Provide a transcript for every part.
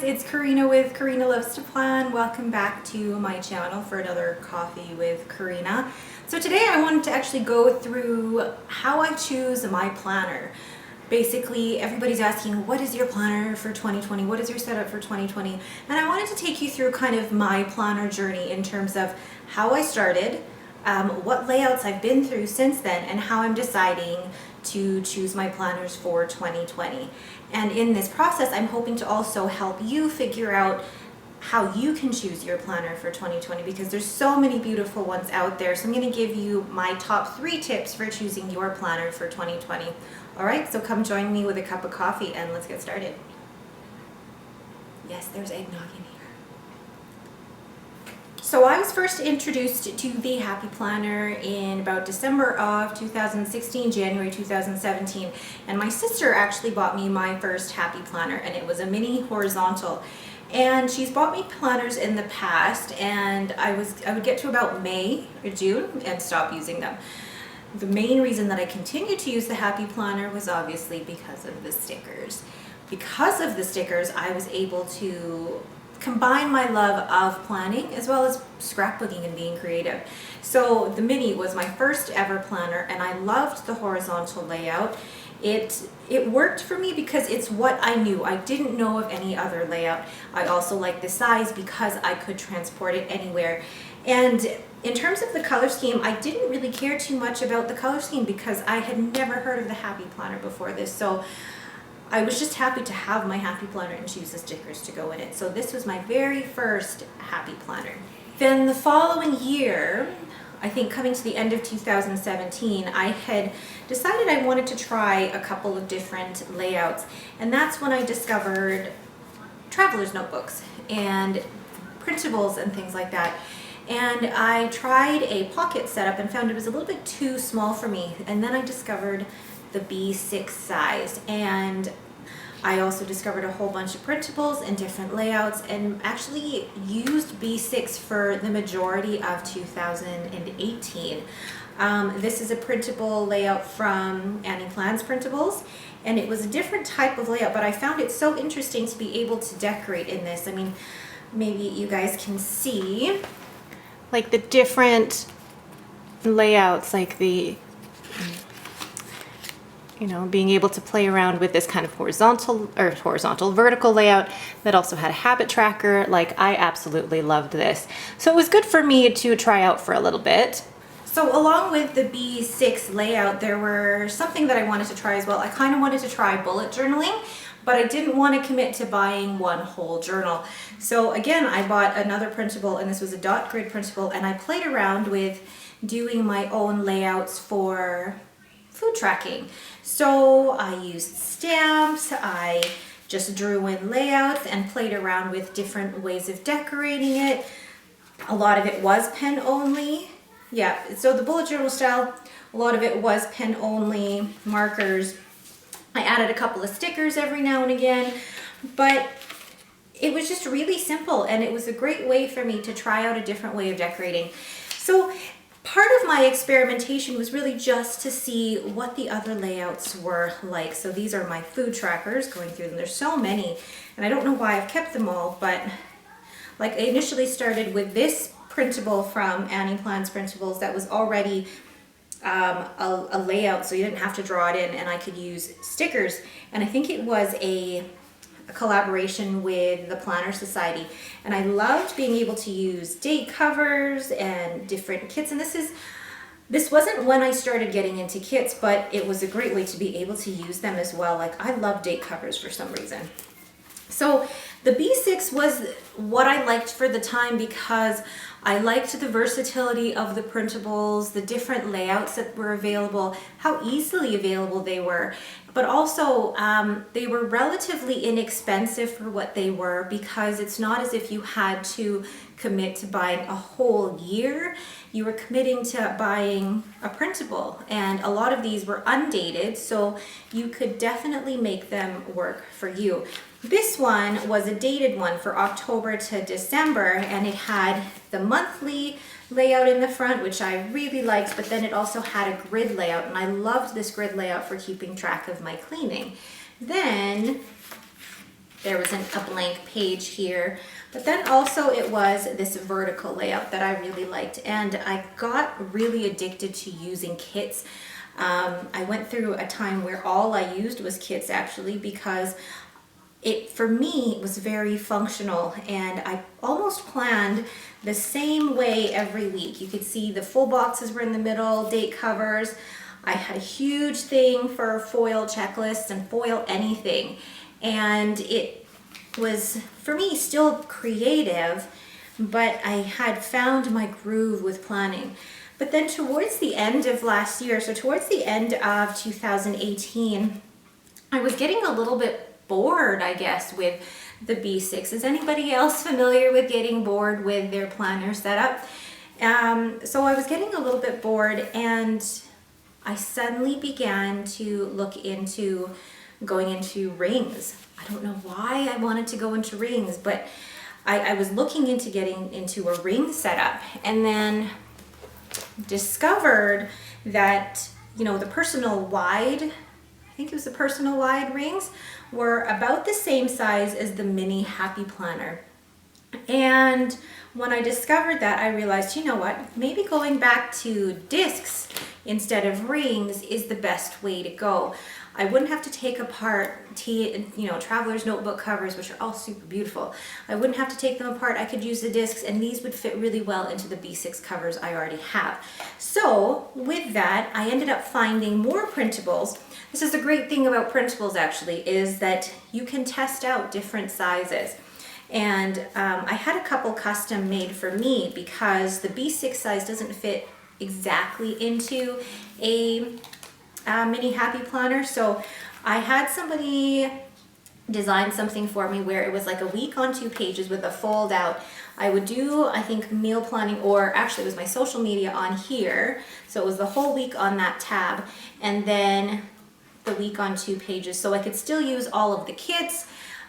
it's Karina with Karina Loves to Plan. Welcome back to my channel for another Coffee with Karina. So today I wanted to actually go through how I choose my planner. Basically, everybody's asking, what is your planner for 2020? What is your setup for 2020? And I wanted to take you through kind of my planner journey in terms of how I started, what layouts I've been through since then, and how I'm deciding to choose my planners for 2020. And in this process, I'm hoping to also help you figure out how you can choose your planner for 2020, because there's so many beautiful ones out there. So I'm going to give you my top 3 tips for choosing your planner for 2020. All right, so come join me with a cup of coffee and let's get started. Yes, there's eggnog in here. So I was first introduced to the Happy Planner in about December of 2016, January 2017, and my sister actually bought me my first Happy Planner, and it was a mini horizontal. And she's bought me planners in the past, and I would get to about May or June and stop using them. The main reason that I continued to use the Happy Planner was obviously because of the stickers. Because of the stickers, I was able to combine my love of planning as well as scrapbooking and being creative. So the mini was my first ever planner, and I loved the horizontal layout. It worked for me because it's what I knew. I didn't know of any other layout. I also liked the size because I could transport it anywhere. And in terms of the color scheme, I didn't really care too much about the color scheme because I had never heard of the Happy Planner before this. So I was just happy to have my Happy Planner and choose the stickers to go in it. So this was my very first Happy Planner. Then the following year, I think coming to the end of 2017, I had decided I wanted to try a couple of different layouts. And that's when I discovered traveler's notebooks and printables and things like that. And I tried a pocket setup and found it was a little bit too small for me. And then I discovered the B6 size, and I also discovered a whole bunch of printables and different layouts, and actually used B6 for the majority of 2018. This is a printable layout from Annie Plan's Printables, and it was a different type of layout, but I found it so interesting to be able to decorate in this. I mean, maybe you guys can see like the different layouts, like the being able to play around with this kind of vertical layout that also had a habit tracker. Like, I absolutely loved this. So it was good for me to try out for a little bit. So along with the B6 layout, there were something that I wanted to try as well. I kind of wanted to try bullet journaling, but I didn't want to commit to buying one whole journal. So again, I bought another printable, and this was a dot grid printable, and I played around with doing my own layouts for food tracking. So I used stamps, I just drew in layouts and played around with different ways of decorating it. A lot of it was pen only. Yeah, so the bullet journal style, a lot of it was pen only, markers. I added a couple of stickers every now and again, but it was just really simple, and it was a great way for me to try out a different way of decorating. So part of my experimentation was really just to see what the other layouts were like. So these are my food trackers, going through them. There's so many, and I don't know why I've kept them all, but like I initially started with this printable from Annie Plan's Printables that was already a layout, so you didn't have to draw it in, and I could use stickers. And I think it was a collaboration with the Planner Society, and I loved being able to use date covers and different kits. And this wasn't when I started getting into kits, but it was a great way to be able to use them as well. Like, I love date covers for some reason. So the B6 was what I liked for the time because I liked the versatility of the printables, the different layouts that were available, how easily available they were, but also they were relatively inexpensive for what they were, because it's not as if you had to commit to buying a whole year. You were committing to buying a printable, and a lot of these were undated, so you could definitely make them work for you. This one was a dated one for October to December, and it had the monthly layout in the front, which I really liked, but then it also had a grid layout, and I loved this grid layout for keeping track of my cleaning. Then there was a blank page here. But then also it was this vertical layout that I really liked, and I got really addicted to using kits. I went through a time where all I used was kits actually, because it, for me, was very functional, and I almost planned the same way every week. You could see the full boxes were in the middle, date covers. I had a huge thing for foil checklists and foil anything, and it was, for me, still creative, but I had found my groove with planning. But then towards the end of last year, so towards the end of 2018, I was getting a little bit bored, I guess, with the B6. Is anybody else familiar with getting bored with their planner setup? So I was getting a little bit bored, and I suddenly began to look into going into rings. I don't know why I wanted to go into rings, but I was looking into getting into a ring setup, and then discovered that, you know, the personal wide, I think it was the personal wide rings, were about the same size as the mini Happy Planner. And when I discovered that, I realized, you know what, maybe going back to discs instead of rings is the best way to go. I wouldn't have to take apart, Traveler's Notebook covers, which are all super beautiful. I wouldn't have to take them apart. I could use the discs, and these would fit really well into the B6 covers I already have. So with that, I ended up finding more printables. This is the great thing about printables, actually, is that you can test out different sizes. And I had a couple custom made for me because the B6 size doesn't fit exactly into a mini Happy Planner. So I had somebody design something for me where it was like a week on 2 pages with a fold out. I would do, I think, meal planning, or actually it was my social media on here. So it was the whole week on that tab, and then the week on 2 pages. So I could still use all of the kits,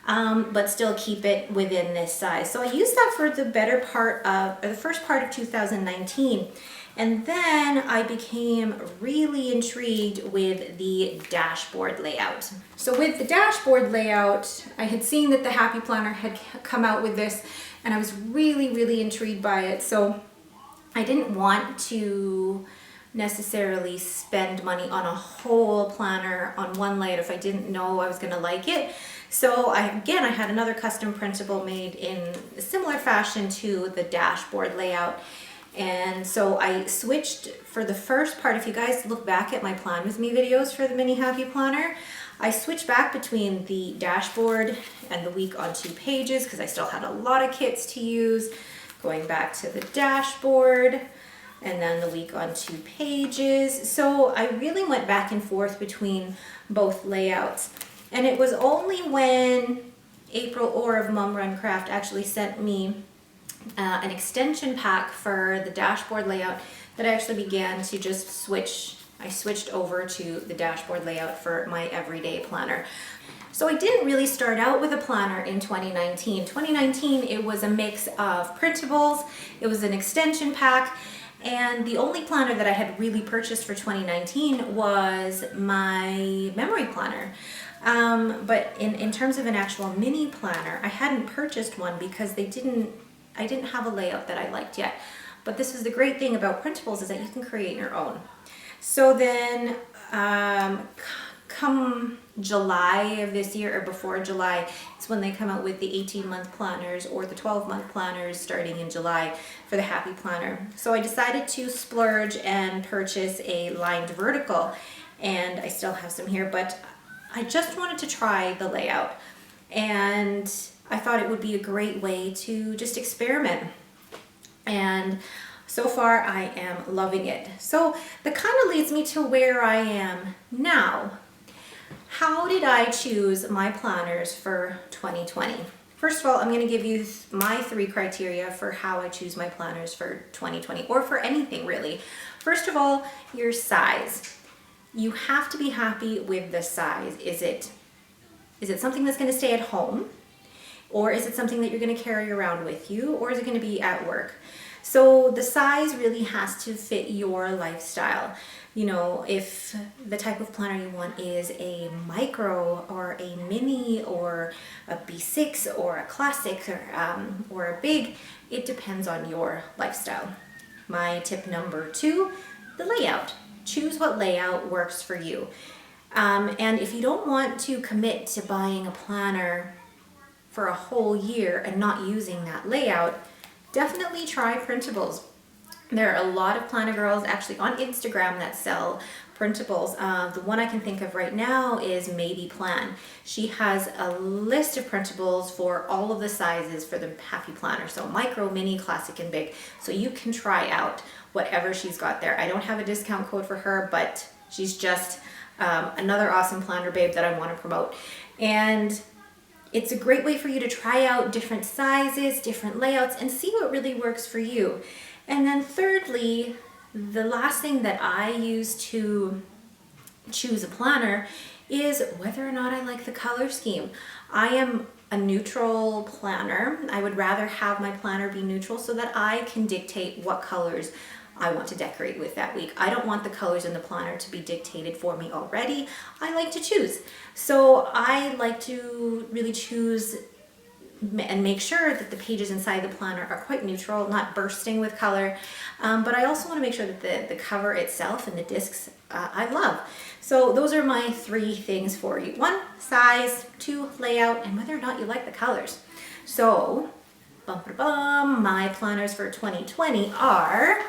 but still keep it within this size. So I used that for the better part of, or the first part of 2019. And then I became really intrigued with the dashboard layout. So with the dashboard layout, I had seen that the Happy Planner had come out with this, and I was really, really intrigued by it. So I didn't want to necessarily spend money on a whole planner on one layout if I didn't know I was gonna like it. So I had another custom printable made in a similar fashion to the dashboard layout. And so I switched for the first part. If you guys look back at my Plan With Me videos for the Mini Happy Planner, I switched back between the dashboard and the week on 2 pages because I still had a lot of kits to use. Going back to the dashboard and then the week on 2 pages. So I really went back and forth between both layouts. And it was only when April Orr of Mum Run Craft actually sent me an extension pack for the dashboard layout that I actually began to just switch. I switched over to the dashboard layout for my everyday planner. So I didn't really start out with a planner in 2019. 2019, it was a mix of printables, it was an extension pack, and the only planner that I had really purchased for 2019 was my memory planner. But in terms of an actual mini planner, I hadn't purchased one because I didn't have a layout that I liked yet. But this is the great thing about printables, is that you can create your own. So then come July of this year, or before July, it's when they come out with the 18-month planners or the 12-month planners starting in July for the Happy Planner. So I decided to splurge and purchase a lined vertical, and I still have some here, but I just wanted to try the layout, and I thought it would be a great way to just experiment. And so far I am loving it. So that kind of leads me to where I am now. How did I choose my planners for 2020? First of all, I'm going to give you my 3 criteria for how I choose my planners for 2020, or for anything really. First of all, your size. You have to be happy with the size. Is it something that's going to stay at home? Or is it something that you're going to carry around with you? Or is it going to be at work? So the size really has to fit your lifestyle. You know, if the type of planner you want is a micro or a mini or a B6 or a classic or a big, it depends on your lifestyle. My tip number 2, the layout. Choose what layout works for you. And if you don't want to commit to buying a planner for a whole year and not using that layout, definitely try printables. There are a lot of planner girls actually on Instagram that sell printables. The one I can think of right now is Maybe Plan. She has a list of printables for all of the sizes for the Happy Planner. So micro, mini, classic, and big. So you can try out whatever she's got there. I don't have a discount code for her, but she's just another awesome planner babe that I want to promote. And it's a great way for you to try out different sizes, different layouts, and see what really works for you. And then thirdly, the last thing that I use to choose a planner is whether or not I like the color scheme. I am a neutral planner. I would rather have my planner be neutral so that I can dictate what colors I want to decorate with that week. I don't want the colors in the planner to be dictated for me already. I like to choose. So I like to really choose and make sure that the pages inside the planner are quite neutral, not bursting with color. But I also want to make sure that the cover itself and the discs I love. So those are my 3 things for you. 1, size, 2, layout, and whether or not you like the colors. So, my planners for 2020 are...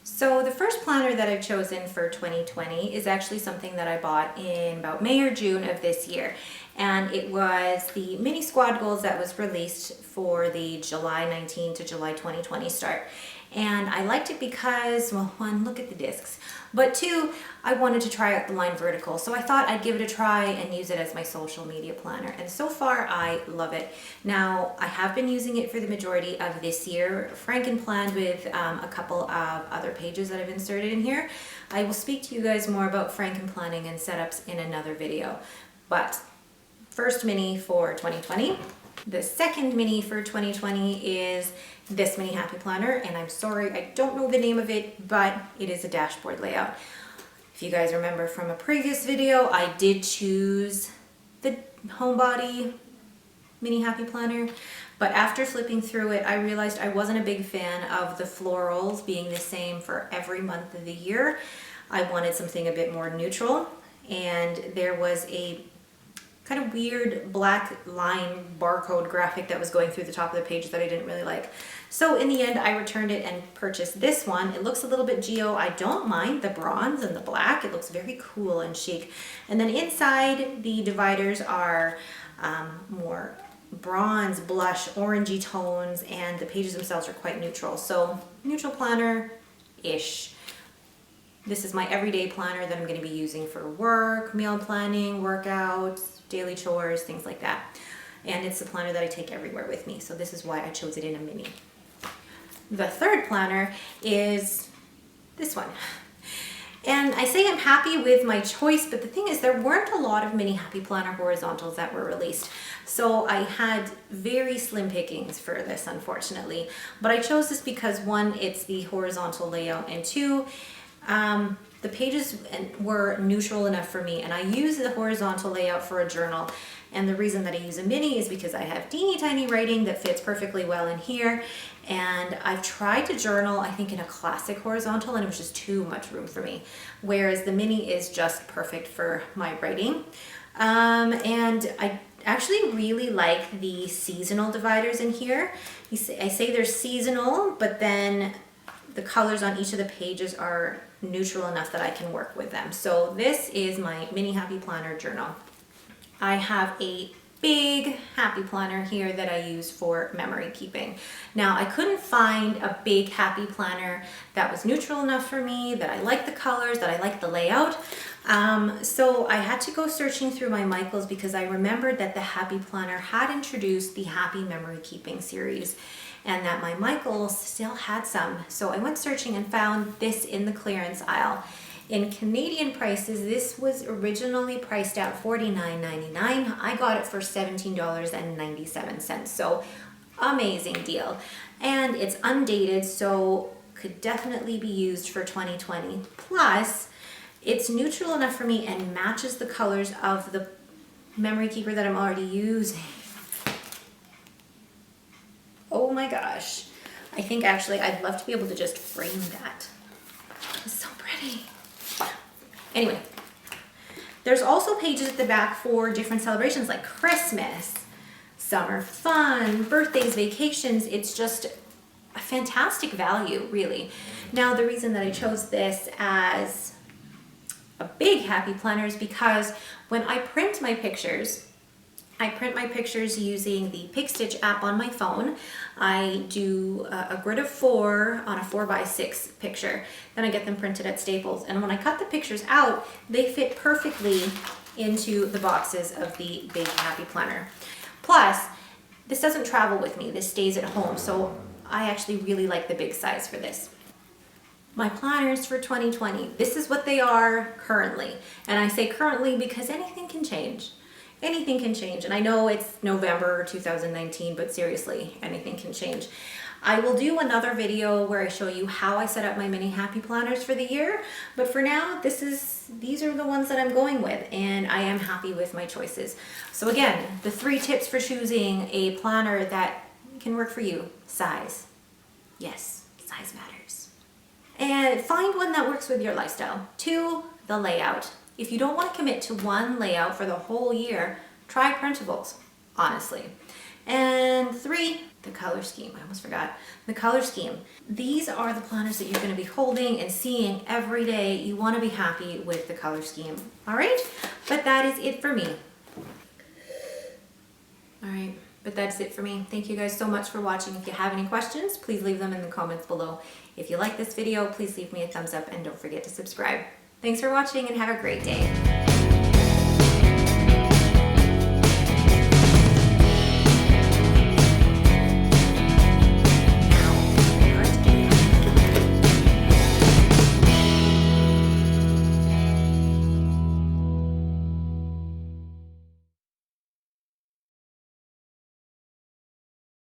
So the first planner that I've chosen for 2020 is actually something that I bought in about May or June of this year. And it was the Mini Squad Goals that was released for the July 19 to July 2020 start. And I liked it because, well, 1, look at the discs, but 2, I wanted to try out the line vertical. So I thought I'd give it a try and use it as my social media planner. And so far, I love it. Now, I have been using it for the majority of this year, franken-planned with a couple of other pages that I've inserted in here. I will speak to you guys more about franken-planning and setups in another video. But first mini for 2020. The second mini for 2020 is this mini Happy Planner, and I'm sorry, I don't know the name of it, but it is a dashboard layout. If you guys remember from a previous video, I did choose the Homebody Mini Happy Planner, but after flipping through it, I realized I wasn't a big fan of the florals being the same for every month of the year. I wanted something a bit more neutral, and there was a kind of weird black line barcode graphic that was going through the top of the page that I didn't really like. So in the end, I returned it and purchased this one. It looks a little bit geo. I don't mind the bronze and the black. It looks very cool and chic. And then inside, the dividers are more bronze, blush, orangey tones, and the pages themselves are quite neutral. So neutral planner-ish. This is my everyday planner that I'm going to be using for work, meal planning, workouts, daily chores, things like that. And it's the planner that I take everywhere with me. So this is why I chose it in a mini. The third planner is this one. And I say I'm happy with my choice, but the thing is there weren't a lot of mini Happy Planner horizontals that were released. So I had very slim pickings for this, unfortunately. But I chose this because 1, it's the horizontal layout, and 2, the pages were neutral enough for me, and I use the horizontal layout for a journal. And the reason that I use a mini is because I have teeny tiny writing that fits perfectly well in here. And I've tried to journal, I think, in a classic horizontal, and it was just too much room for me. Whereas the mini is just perfect for my writing. And I actually really like the seasonal dividers in here. I say they're seasonal, but then the colors on each of the pages are neutral enough that I can work with them. So this is my mini Happy Planner journal. I have a big Happy Planner here that I use for memory keeping. Now, I couldn't find a big Happy Planner that was neutral enough for me, that I liked the colors, that I liked the layout. So I had to go searching through my Michaels because I remembered that the Happy Planner had introduced the Happy Memory Keeping series, and that my Michaels still had some. So I went searching and found this in the clearance aisle. In Canadian prices, this was originally priced at $49.99. I got it for $17.97. So amazing deal. And it's undated, so could definitely be used for 2020. Plus, it's neutral enough for me and matches the colors of the memory keeper that I'm already using. Oh my gosh. I think actually I'd love to be able to just frame that. It's so pretty. Anyway, there's also pages at the back for different celebrations like Christmas, summer fun, birthdays, vacations. It's just a fantastic value, really. Now, the reason that I chose this as a big happy planner is because when I print my pictures using the Pick Stitch app on my phone. I do a grid of 4 on a 4x6 picture. Then I get them printed at Staples. And when I cut the pictures out, they fit perfectly into the boxes of the Big Happy Planner. Plus, this doesn't travel with me. This stays at home. So I actually really like the big size for this. My planners for 2020. This is what they are currently. And I say currently because anything can change. Anything can change. And I know it's November 2019, but seriously, anything can change. I will do another video where I show you how I set up my mini happy planners for the year. But for now, these are the ones that I'm going with, and I am happy with my choices. So again, the 3 tips for choosing a planner that can work for you. Size. Yes, size matters. And find one that works with your lifestyle. 2, the layout. If you don't want to commit to one layout for the whole year, try printables, honestly. And 3, the color scheme. I almost forgot. The color scheme. These are the planners that you're going to be holding and seeing every day. You want to be happy with the color scheme. All right? But that is it for me. All right. But that's it for me. Thank you guys so much for watching. If you have any questions, please leave them in the comments below. If you like this video, please leave me a thumbs up and don't forget to subscribe. Thanks for watching and have a great day.